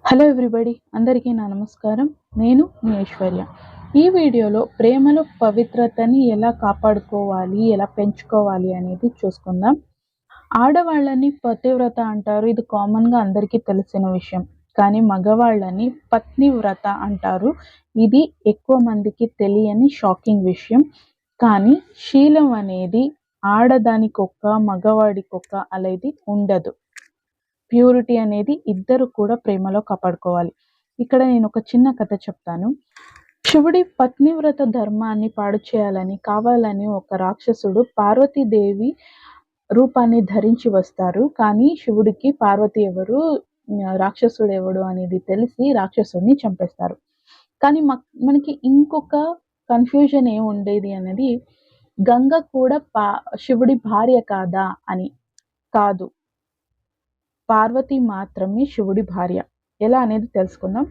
Hello everybody, అందరికీ నా నమస్కారం. నేను మీ ఐశ్వర్య. ఈ వీడియోలో ప్రేమలో పవిత్రతని ఎలా కాపాడుకోవాలి, ఎలా పెంచుకోవాలి అనేది చూసుకుందాం. ఆడవాళ్ళని పతివ్రత అంటారు. ఇది కామన్‌గా అందరికీ తెలిసిన విషయం. కానీ మగవాళ్ళని పత్నివ్రత అంటారు. ఇది ఎక్కువ మందికి తెలియని షాకింగ్ విషయం. కానీ శీలం అనేది ఆడదానికొక, మగవాడికొక అనేది ఉండదు. ప్యూరిటీ అనేది ఇద్దరు కూడా ప్రేమలో కాపాడుకోవాలి. ఇక్కడ నేను ఒక చిన్న కథ చెప్తాను. శివుడి పత్నివ్రత ధర్మాన్ని పాడు చేయాలని కావాలని ఒక రాక్షసుడు పార్వతీదేవి రూపాన్ని ధరించి వస్తారు. కానీ శివుడికి పార్వతి ఎవరు, రాక్షసుడు ఎవడు అనేది తెలిసి రాక్షసుడిని చంపేస్తారు. కానీ మనకి ఇంకొక కన్ఫ్యూజన్ ఏముండేది అనేది, గంగ కూడా శివుడి భార్య కాదా అని. కాదు, పార్వతి మాత్రమే శివుడి భార్య. ఎలా అనేది తెలుసుకుందాం.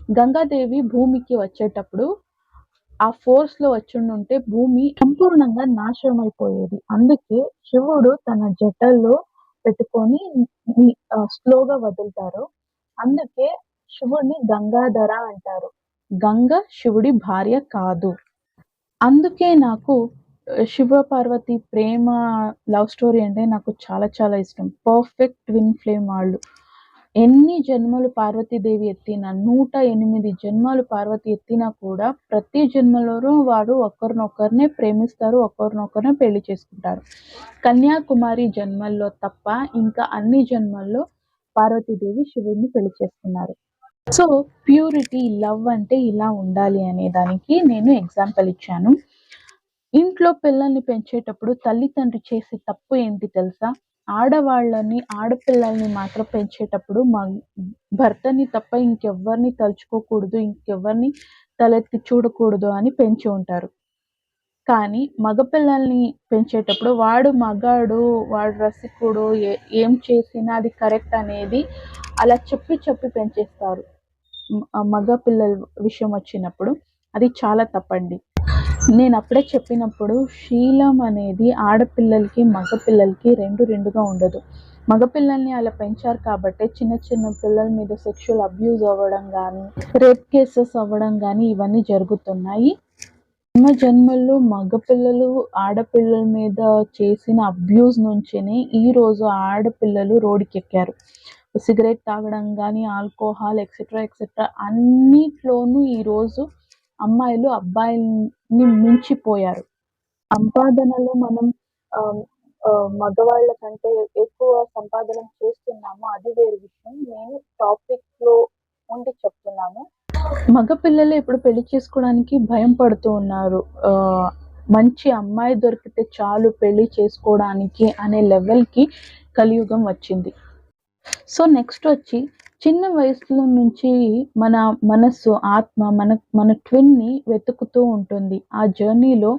గంగాదేవి భూమికి వచ్చేటప్పుడు ఆ ఫోర్స్‌లో వచ్చుండుంటే భూమి సంపూర్ణంగా నాశనం అయిపోయేది. అందుకే శివుడు తన జటలో పెట్టుకొని స్లోగా వదులుతారు. అందుకే శివుడిని గంగాధర అంటారు. గంగ శివుడి భార్య కాదు. అందుకే నాకు శివ-పార్వతి ప్రేమ లవ్ స్టోరీ అంటే నాకు చాలా చాలా ఇష్టం. పర్ఫెక్ట్ ట్విన్ ఫ్లేమ్ వాళ్ళు. ఎన్ని జన్మలు పార్వతీదేవి ఎత్తినా, 108 జన్మలు పార్వతి ఎత్తినా కూడా ప్రతి జన్మలోనూ వారు ఒకరినొకరినే ప్రేమిస్తారు, ఒకరినొకరినే పెళ్లి చేసుకుంటారు. కన్యాకుమారి జన్మల్లో తప్ప ఇంకా అన్ని జన్మల్లో పార్వతీదేవి శివుడిని పెళ్లి చేసుకున్నారు. సో ప్యూరిటీ లవ్ అంటే ఇలా ఉండాలి అనే దానికి నేను ఎగ్జాంపుల్ ఇచ్చాను. ఇంట్లో పిల్లల్ని పెంచేటప్పుడు తల్లిదండ్రి చేసే తప్పు ఏంటి తెలుసా? ఆడపిల్లల్ని మాత్రం పెంచేటప్పుడు భర్తని తప్ప ఇంకెవ్వరిని తలుచుకోకూడదు, ఇంకెవ్వరిని తలెత్తి చూడకూడదు అని పెంచి ఉంటారు. కానీ మగపిల్లల్ని పెంచేటప్పుడు వాడు మగాడు, వాడు రసికుడు, ఏం చేసినా అది కరెక్ట్ అనేది అలా చెప్పి పెంచేస్తారు. మగ పిల్లల విషయం వచ్చినప్పుడు అది చాలా తప్పండి. నేను అప్పుడే చెప్పినప్పుడు శీలం అనేది ఆడపిల్లలకి, మగపిల్లలకి రెండుగా ఉండదు. మగపిల్లల్ని అలా పెంచారు కాబట్టే చిన్న పిల్లల మీద సెక్షువల్ అబ్యూస్ అవ్వడం కానీ, రేప్ కేసెస్ అవ్వడం కానీ ఇవన్నీ జరుగుతున్నాయి. జన్మల్లో మగపిల్లలు ఆడపిల్లల మీద చేసిన అబ్యూస్ నుంచినే ఈరోజు ఆడపిల్లలు రోడ్డుకెక్కారు. సిగరెట్ తాగడం కానీ, ఆల్కహాల్ ఎక్సెట్రా అన్నిట్లోనూ ఈరోజు అమ్మాయిలు అబ్బాయిల్ని మించిపోయారు. సంపాదనలో మనం మగవాళ్ళ కంటే ఎక్కువ సంపాదన చేస్తున్నాము, అది వేరే విషయం. నేను టాపిక్‌లో ఉండి చెప్తున్నాను. మగపిల్లలే ఇప్పుడు పెళ్లి చేసుకోవడానికి భయం పడుతూ ఉన్నారు. మంచి అమ్మాయి దొరికితే చాలు పెళ్లి చేసుకోవడానికి అనే లెవెల్‌కి కలియుగం వచ్చింది. సో నెక్స్ట్ వచ్చి చిన్న వయసులో నుంచి మన మనస్సు, ఆత్మ మన ట్విన్ని వెతుకుతూ ఉంటుంది. ఆ జర్నీలో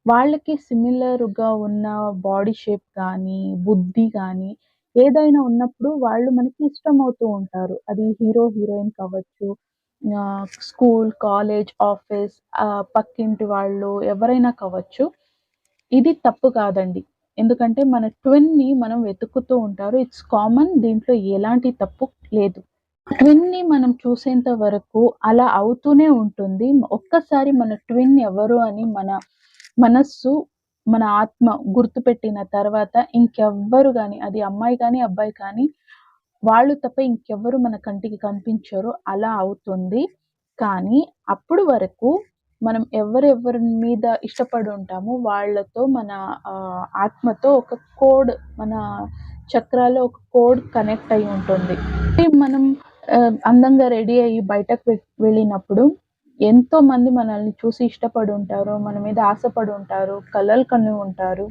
వాళ్ళకి సిమిలర్‌గా ఉన్న బాడీ షేప్ కానీ, బుద్ధి కానీ ఏదైనా ఉన్నప్పుడు వాళ్ళు మనకి ఇష్టమవుతూ ఉంటారు. అది హీరో, హీరోయిన్ కావచ్చు, స్కూల్, కాలేజ్, ఆఫీస్, పక్కింటి వాళ్ళు ఎవరైనా కావచ్చు. ఇది తప్పు కాదండి. ఎందుకంటే మన ట్విన్‌ని మనం వెతుకుతూ ఉంటారు. It's common. దీంట్లో ఎలాంటి తప్పు లేదు. ట్విన్‌ని మనం చూసేంత వరకు అలా అవుతూనే ఉంటుంది. ఒక్కసారి మన ట్విన్ ఎవరు అని మన మనస్సు, మన ఆత్మ గుర్తుపెట్టిన తర్వాత ఇంకెవ్వరు గాని, అది అమ్మాయి కానీ, అబ్బాయి కానీ, వాళ్ళు తప్ప ఇంకెవ్వరు మన కంటికి కనిపించరు. అలా అవుతుంది. కానీ అప్పుడు వరకు మనం ఎవరెవరి మీద ఇష్టపడి ఉంటామో వాళ్ళతో మన ఆత్మతో ఒక కోడ్, మన చక్రాలో ఒక కోడ్ కనెక్ట్ అయ్యి ఉంటుంది. మనం అందంగా రెడీ అయ్యి బయటకు వెళ్ళినప్పుడు ఎంతోమంది మనల్ని చూసి ఇష్టపడి ఉంటారు, మన మీద ఆశపడి ఉంటారు, కలలు కని ఉంటారు.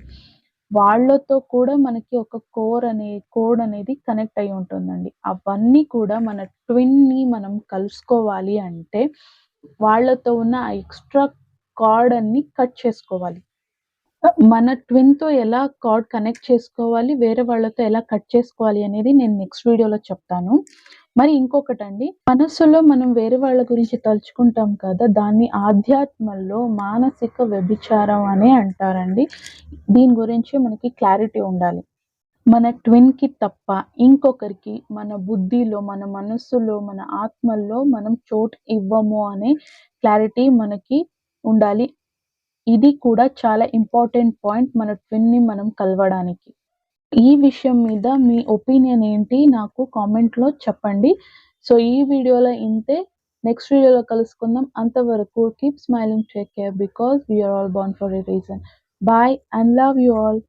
వాళ్ళతో కూడా మనకి ఒక కోడ్ అనేది కనెక్ట్ అయ్యి ఉంటుందండి. అవన్నీ కూడా మన ట్విన్‌ని మనం కలుసుకోవాలి అంటే వాళ్ళతో ఉన్న ఆ ఎక్స్‌ట్రా కార్డ్ అన్ని కట్ చేసుకోవాలి. మన ట్విన్‌తో ఎలా కార్డ్ కనెక్ట్ చేసుకోవాలి, వేరే వాళ్ళతో ఎలా కట్ చేసుకోవాలి అనేది నేను నెక్స్ట్ వీడియోలో చెప్తాను. మరి ఇంకొకటండి, మనస్సులో మనం వేరే వాళ్ళ గురించి తలుచుకుంటాం కదా! దాన్ని ఆధ్యాత్మంలో మానసిక వ్యభిచారం అనే అంటారండి. దీని గురించి మనకి క్లారిటీ ఉండాలి. మన ట్విన్‌కి తప్ప ఇంకొకరికి మన బుద్ధిలో, మన మనస్సులో, మన ఆత్మల్లో మనం చోటు ఇవ్వము అనే క్లారిటీ మనకి ఉండాలి. ఇది కూడా చాలా ఇంపార్టెంట్ పాయింట్ మన ట్విన్‌ని మనం కలవడానికి. ఈ విషయం మీద మీ ఒపీనియన్ ఏంటి నాకు కామెంట్‌లో చెప్పండి. సో, ఈ వీడియోలో ఇంతే. నెక్స్ట్ వీడియోలో కలుసుకుందాం. అంతవరకు keep smiling, take care because we are all born for a reason. Bye and love you all.